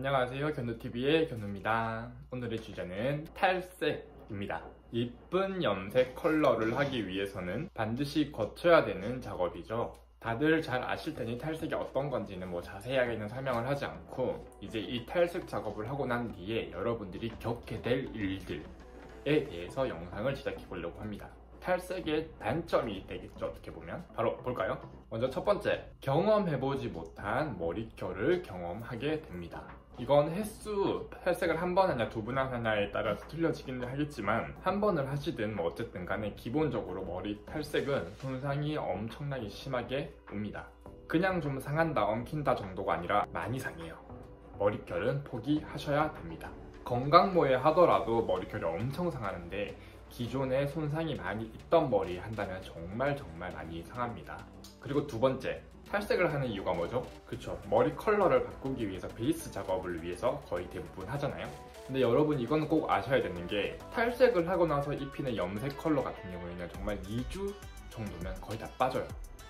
안녕하세요, 견우TV의 견우입니다. 오늘의 주제는 탈색입니다. 이쁜 염색 컬러를 하기 위해서는 반드시 거쳐야 되는 작업이죠. 다들 잘 아실 테니 탈색이 어떤 건지는 자세하게는 설명을 하지 않고, 이제 이 탈색 작업을 하고 난 뒤에 여러분들이 겪게 될 일들에 대해서 영상을 제작해 보려고 합니다. 탈색의 단점이 되겠죠, 어떻게 보면. 바로 볼까요? 먼저 첫 번째, 경험해보지 못한 머릿결을 경험하게 됩니다. 이건 횟수, 탈색을 한 번 하냐 두 번 하냐에 따라서 틀려지긴 하겠지만, 한 번을 하시든 어쨌든 간에 기본적으로 머리 탈색은 손상이 엄청나게 심하게 옵니다. 그냥 좀 상한다, 엉킨다 정도가 아니라 많이 상해요. 머릿결은 포기하셔야 됩니다. 건강모에 하더라도 머릿결이 엄청 상하는데, 기존에 손상이 많이 있던 머리 한다면 정말 많이 상합니다. 그리고 두 번째, 탈색을 하는 이유가 뭐죠? 그쵸, 머리 컬러를 바꾸기 위해서, 베이스 작업을 위해서 거의 대부분 하잖아요. 근데 여러분, 이건 꼭 아셔야 되는 게, 탈색을 하고 나서 입히는 염색 컬러 같은 경우에는 정말 2주 정도면 거의 다 빠져요.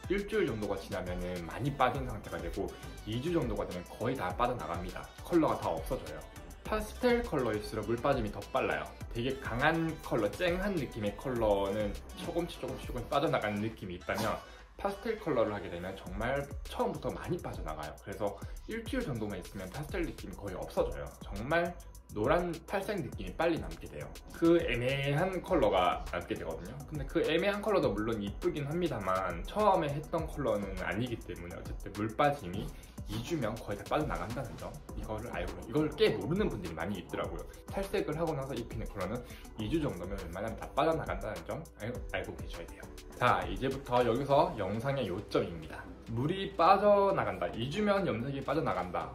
일주일 정도가 지나면 많이 빠진 상태가 되고, 2주 정도가 되면 거의 다 빠져나갑니다. 컬러가 다 없어져요. 파스텔 컬러일수록 물 빠짐이 더 빨라요. 되게 강한 컬러, 쨍한 느낌의 컬러는 조금씩 빠져나가는 느낌이 있다면, 파스텔 컬러를 하게 되면 정말 처음부터 많이 빠져나가요. 그래서 일주일 정도만 있으면 파스텔 느낌이 거의 없어져요. 정말 노란 탈색 느낌이 빨리 남게 돼요. 그 애매한 컬러가 남게 되거든요. 근데 그 애매한 컬러도 물론 이쁘긴 합니다만, 처음에 했던 컬러는 아니기 때문에 어쨌든 물 빠짐이 2주면 거의 다 빠져나간다는 점, 이걸 꽤 모르는 분들이 많이 있더라고요. 탈색을 하고 나서 입히는 컬러는 2주 정도면 웬만하면 다 빠져나간다는 점 알고 계셔야 돼요. 자, 이제부터 여기서 영상의 요점입니다. 물이 빠져나간다, 2주면 염색이 빠져나간다.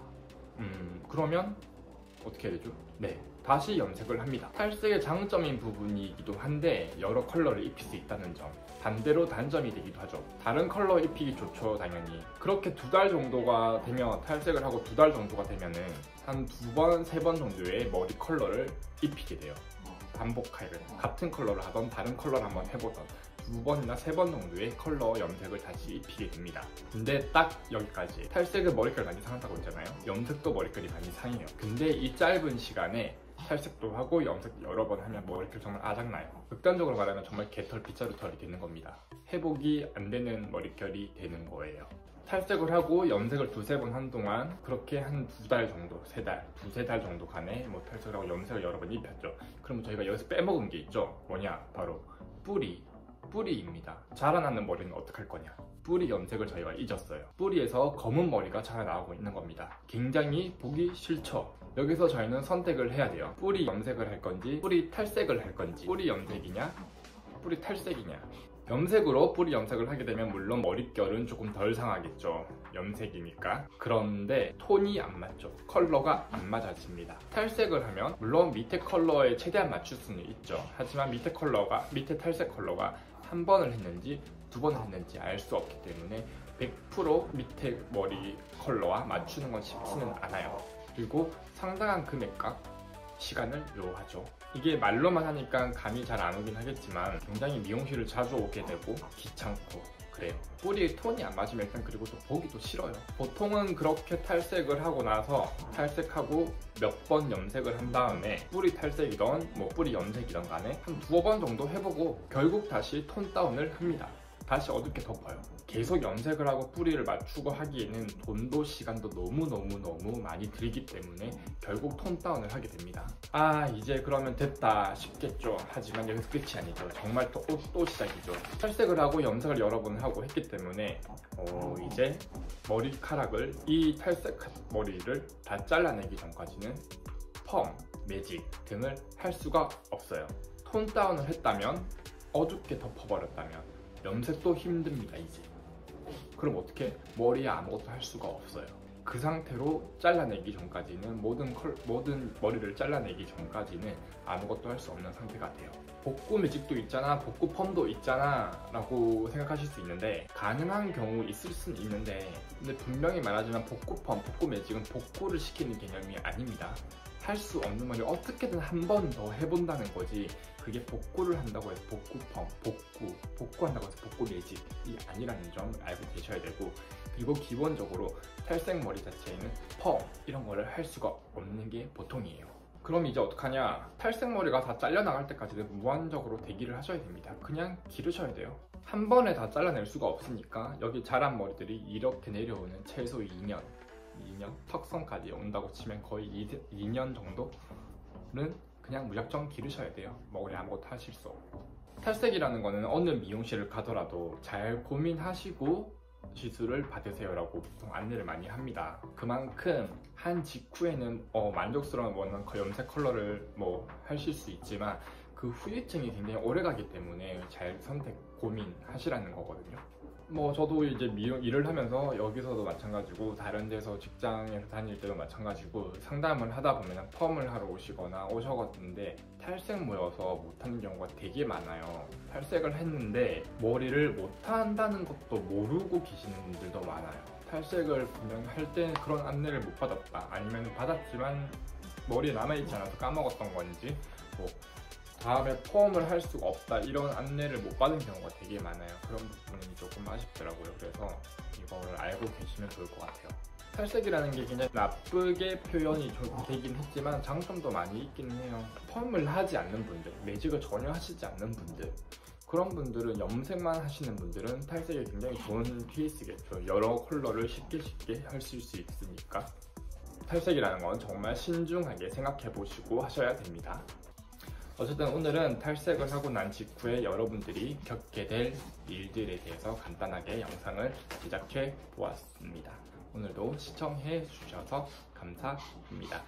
그러면 어떻게 해야 되죠? 네, 다시 염색을 합니다. 탈색의 장점인 부분이기도 한데, 여러 컬러를 입힐 수 있다는 점, 반대로 단점이 되기도 하죠. 다른 컬러 입히기 좋죠, 당연히. 그렇게 2달 정도가 되면, 탈색을 하고 2달 정도가 되면은 한 2번, 3번 정도의 머리 컬러를 입히게 돼요. 반복하게 같은 컬러를 하던 다른 컬러를 한번 해보던 2번이나 3번 정도의 컬러 염색을 다시 입히게 됩니다. 근데 딱 여기까지. 탈색은 머릿결 많이 상한다고 했잖아요. 염색도 머릿결이 많이 상해요. 근데 이 짧은 시간에 탈색도 하고 염색도 여러 번 하면 머릿결 정말 아작나요. 극단적으로 말하면 정말 개털, 빗자루털이 되는 겁니다. 회복이 안 되는 머릿결이 되는 거예요. 탈색을 하고 염색을 2-3번 한 동안, 그렇게 한 2달 정도, 3달, 2-3달 정도 간에 탈색을 하고 염색을 여러 번 입혔죠. 그럼 저희가 여기서 빼먹은 게 있죠. 뭐냐? 바로 뿌리입니다. 자라나는 머리는 어떡할 거냐? 뿌리 염색을 저희가 잊었어요. 뿌리에서 검은 머리가 자라나오고 있는 겁니다. 굉장히 보기 싫죠? 여기서 저희는 선택을 해야 돼요. 뿌리 염색을 할 건지, 뿌리 탈색을 할 건지. 뿌리 염색이냐, 뿌리 탈색이냐. 염색으로 뿌리 염색을 하게 되면 물론 머릿결은 조금 덜 상하겠죠, 염색이니까. 그런데 톤이 안 맞죠. 컬러가 안 맞아집니다. 탈색을 하면 물론 밑에 컬러에 최대한 맞출 수는 있죠. 하지만 밑에 탈색 컬러가 한 번을 했는지 2번을 했는지 알 수 없기 때문에 100% 밑에 머리 컬러와 맞추는 건 쉽지는 않아요. 그리고 상당한 금액과 시간을 요하죠. 이게 말로만 하니까 감이 잘 안 오긴 하겠지만, 굉장히 미용실을 자주 오게 되고 귀찮고 그래요. 뿌리 톤이 안 맞으면 일단, 그리고 또 보기도 싫어요. 보통은 그렇게 탈색을 하고 나서, 탈색하고 몇 번 염색을 한 다음에 뿌리 탈색이던 뿌리 염색이던 간에 한 2번 정도 해보고 결국 다시 톤 다운을 합니다. 다시 어둡게 덮어요. 계속 염색을 하고 뿌리를 맞추고 하기에는 돈도 시간도 너무 많이 들기 때문에 결국 톤 다운을 하게 됩니다. 이제 그러면 됐다 싶겠죠. 하지만 여기서 끝이 아니죠. 정말 또 시작이죠. 탈색을 하고 염색을 여러 번 하고 했기 때문에 이제 머리카락을, 이 탈색 머리를 다 잘라내기 전까지는 펌, 매직 등을 할 수가 없어요. 톤 다운을 했다면, 어둡게 덮어버렸다면 염색도 힘듭니다. 이제 그럼 어떻게? 머리에 아무것도 할 수가 없어요. 그 상태로 잘라내기 전까지는, 모든 머리를 잘라내기 전까지는 아무것도 할 수 없는 상태가 돼요. 복구 매직도 있잖아, 복구 펌도 있잖아 라고 생각하실 수 있는데, 가능한 경우 있을 수는 있는데, 근데 분명히 말하지만 복구 펌, 복구 매직은 복구를 시키는 개념이 아닙니다. 할 수 없는 말을 어떻게든 한 번 더 해본다는 거지, 그게 복구를 한다고 해서 복구펌, 복구한다고 해서 복구 매직이 아니라는 점 알고 계셔야 되고, 그리고 기본적으로 탈색 머리 자체에는 펌 이런 거를 할 수가 없는 게 보통이에요. 그럼 이제 어떡하냐? 탈색 머리가 다 잘려나갈 때까지는 무한적으로 대기를 하셔야 됩니다. 그냥 기르셔야 돼요. 한 번에 다 잘라낼 수가 없으니까 여기 자란 머리들이 이렇게 내려오는 최소 2년 턱선까지 온다고 치면 거의 2년 정도는 그냥 무작정 기르셔야 돼요. 머리 아무것도 하실 수 없고. 탈색이라는 거는 어느 미용실을 가더라도 잘 고민하시고 시술을 받으세요 라고 보통 안내를 많이 합니다. 그만큼 한 직후에는 만족스러운 원한 염색 컬러를 하실 수 있지만 그 후유증이 굉장히 오래 가기 때문에 잘 선택 고민하시라는 거거든요. 저도 이제 미용 일을 하면서 여기서도 마찬가지고 다른 데서 직장에서 다닐 때도 마찬가지고 상담을 하다 보면 펌을 하러 오시거나 오셔갔는데 탈색 모여서 못하는 경우가 되게 많아요. 탈색을 했는데 머리를 못한다는 것도 모르고 계시는 분들도 많아요. 탈색을 분명히 할 때 그런 안내를 못 받았다, 아니면 받았지만 머리에 남아있지 않아서 까먹었던 건지, 다음에 펌을 할 수가 없다 이런 안내를 못 받은 경우가 되게 많아요. 그런 부분이 조금 아쉽더라고요. 그래서 이거를 알고 계시면 좋을 것 같아요. 탈색이라는 게 굉장히 나쁘게 표현이 조금 되긴 했지만 장점도 많이 있기는 해요. 펌을 하지 않는 분들, 매직을 전혀 하시지 않는 분들, 그런 분들은 염색만 하시는 분들은 탈색이 굉장히 좋은 케이스겠죠. 여러 컬러를 쉽게 하실 수 있으니까. 탈색이라는 건 정말 신중하게 생각해 보시고 하셔야 됩니다. 어쨌든 오늘은 탈색을 하고 난 직후에 여러분들이 겪게 될 일들에 대해서 간단하게 영상을 제작해 보았습니다. 오늘도 시청해 주셔서 감사합니다.